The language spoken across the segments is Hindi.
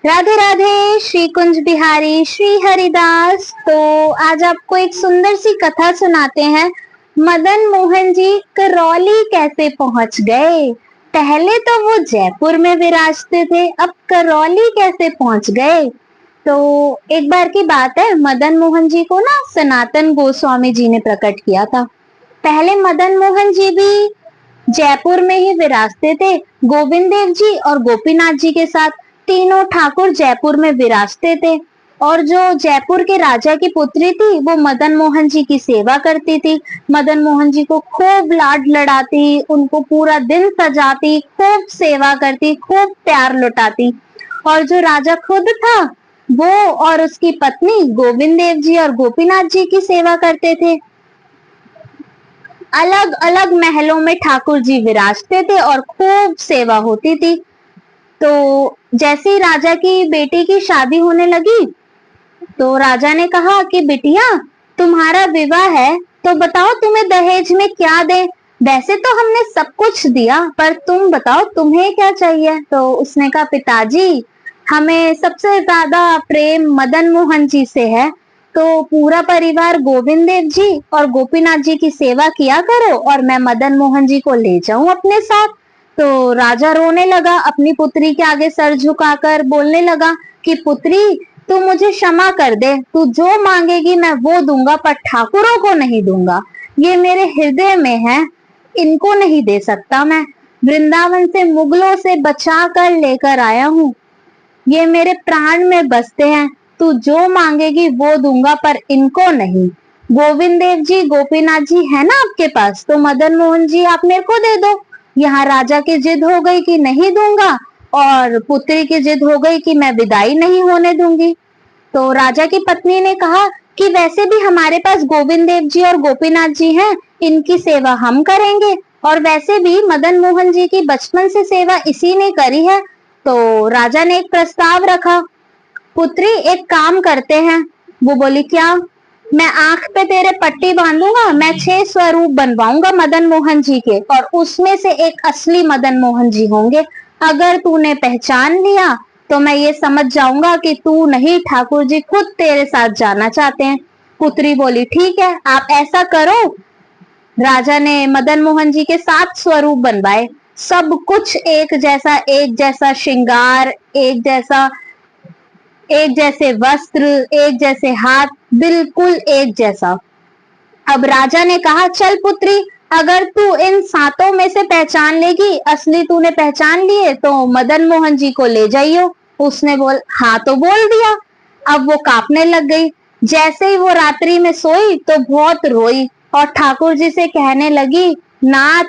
राधे राधे, श्री कुंज बिहारी श्री हरिदास। तो आज आपको एक सुंदर सी कथा सुनाते हैं। मदन मोहन जी करौली कैसे पहुंच गए। पहले तो वो जयपुर में विराजते थे, अब करौली कैसे पहुंच गए। तो एक बार की बात है, मदन मोहन जी को ना सनातन गोस्वामी जी ने प्रकट किया था। पहले मदन मोहन जी भी जयपुर में ही विराजते थे। गोविंद देव जी और गोपीनाथ जी के साथ तीनों ठाकुर जयपुर में विराजते थे। और जो जयपुर के राजा की पुत्री थी वो मदन मोहन जी की सेवा करती थी। मदन मोहन जी को खूब लाड लड़ाती, उनको पूरा दिन सजाती, खूब सेवा करती, खूब प्यार लुटाती। और जो राजा खुद था वो और उसकी पत्नी गोविंद देव जी और गोपीनाथ जी की सेवा करते थे। अलग अलग महलों में ठाकुर जी विराजते थे और खूब सेवा होती थी। तो जैसे ही राजा की बेटी की शादी होने लगी तो राजा ने कहा कि बिटिया, तुम्हारा विवाह है तो बताओ तुम्हें दहेज में क्या दे। वैसे तो हमने सब कुछ दिया, पर तुम बताओ तुम्हें क्या चाहिए। तो उसने कहा, पिताजी हमें सबसे ज्यादा प्रेम मदन मोहन जी से है, तो पूरा परिवार गोविंद देव जी और गोपीनाथ जी की सेवा किया करो और मैं मदन मोहन जी को ले जाऊं अपने साथ। तो राजा रोने लगा, अपनी पुत्री के आगे सर झुकाकर बोलने लगा कि पुत्री, तू मुझे क्षमा कर दे, तू जो मांगेगी मैं वो दूंगा, पर ठाकुरों को नहीं दूंगा। ये मेरे हृदय में है, इनको नहीं दे सकता मैं। वृंदावन से मुगलों से बचा कर लेकर आया हूँ, ये मेरे प्राण में बसते हैं। तू जो मांगेगी वो दूंगा, पर इनको नहीं। गोविंद देव जी गोपीनाथ जी है ना आपके पास, तो मदन मोहन जी आप मेरे को दे दो। यहाँ राजा की जिद हो गई कि नहीं दूंगा और पुत्री की जिद हो गई कि मैं विदाई नहीं होने दूंगी। तो राजा की पत्नी ने कहा कि वैसे भी हमारे पास गोविंद देव जी और गोपीनाथ जी हैं, इनकी सेवा हम करेंगे, और वैसे भी मदन मोहन जी की बचपन से सेवा इसी ने करी है। तो राजा ने एक प्रस्ताव रखा, पुत्री एक काम करते हैं। वो बोली, क्या। मैं आंख पे तेरे पट्टी बांधूंगा, मैं 6 स्वरूप बनवाऊंगा मदन मोहन जी के, और उसमें से एक असली मदन मोहन जी होंगे। अगर तूने पहचान लिया तो मैं ये समझ जाऊंगा कि तू नहीं, ठाकुर जी खुद तेरे साथ जाना चाहते हैं। पुत्री बोली, ठीक है आप ऐसा करो। राजा ने मदन मोहन जी के 7 स्वरूप बनवाए। सब कुछ एक जैसा श्रृंगार, एक जैसे वस्त्र, एक जैसे हाथ, बिल्कुल एक जैसा। अब राजा ने कहा, चल पुत्री, अगर तू इन 7 में से पहचान लेगी, असली तूने पहचान लिए, तो मदन मोहन जी को ले जाइयो। उसने हाँ तो बोल दिया। अब वो कांपने लग गई। जैसे ही वो रात्रि में सोई तो बहुत रोई और ठाकुर जी से कहने लगी, नाथ,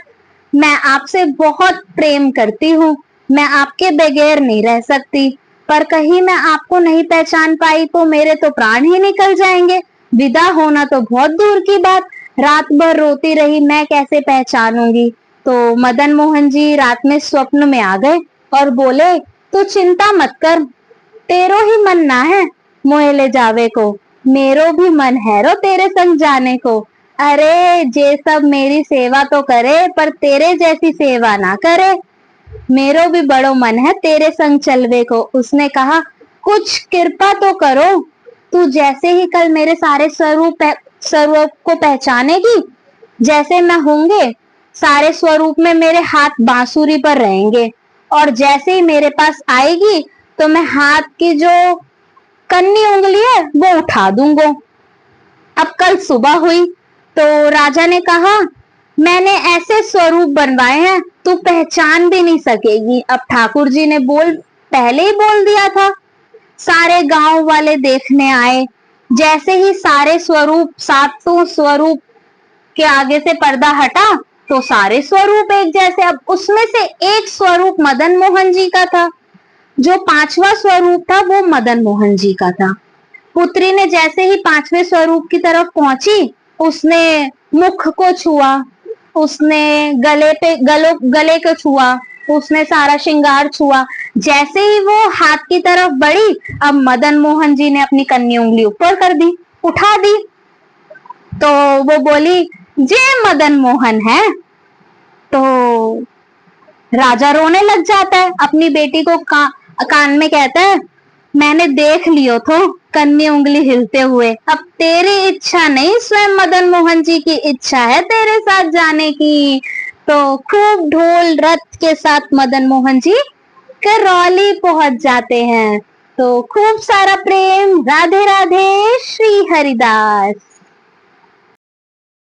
मैं आपसे बहुत प्रेम करती हूँ, मैं आपके बगैर नहीं रह सकती, पर कहीं मैं आपको नहीं पहचान पाई तो मेरे तो प्राण ही निकल जाएंगे। विदा होना तो बहुत दूर की बात, रात भर रोती रही, मैं कैसे पहचानूंगी। तो मदन मोहन जी रात में स्वप्न में आ गए और बोले, तू चिंता मत कर, तेरो ही मन ना है मोहे ले जावे को, मेरो भी मन है रो तेरे संग जाने को। अरे जे सब मेरी सेवा तो करे, पर तेरे जैसी सेवा ना करे, मेरो भी बड़ो मन है तेरे संग चलवे को। उसने कहा, कुछ कृपा तो करो, तू जैसे ही कल मेरे सारे स्वरूप को पहचानेगी, जैसे मैं होंगे, सारे स्वरूप में मेरे हाथ बांसुरी पर रहेंगे, और जैसे ही मेरे पास आएगी तो मैं हाथ की जो कन्नी उंगली है वो उठा दूंगा। अब कल सुबह हुई तो राजा ने कहा, मैंने ऐसे स्वरूप बनवाए हैं तू पहचान भी नहीं सकेगी। अब ठाकुर जी ने पहले ही बोल दिया था। सारे गांव वाले देखने आए। जैसे ही सारे स्वरूप, 7 स्वरूप के आगे से पर्दा हटा तो सारे स्वरूप एक जैसे। अब उसमें से एक स्वरूप मदन मोहन जी का था, जो 5वां स्वरूप था वो मदन मोहन जी का था। पुत्री ने जैसे ही 5वें स्वरूप की तरफ पहुंची, उसने मुख को छुआ, उसने गले को छुआ, उसने सारा श्रृंगार छुआ। जैसे ही वो हाथ की तरफ बढ़ी, अब मदन मोहन जी ने अपनी कन्नी उंगली ऊपर कर दी, उठा दी। तो वो बोली, जे मदन मोहन है। तो राजा रोने लग जाता है, अपनी बेटी को कान में कहता है, मैंने देख लियो तो कन्नी उंगली हिलते हुए। अब तेरी इच्छा नहीं, स्वयं मदन मोहन जी की इच्छा है तेरे साथ जाने की। तो खूब ढोल रथ के साथ मदन मोहन जी करौली पहुंच जाते हैं। तो खूब सारा प्रेम। राधे राधे। श्री हरिदास।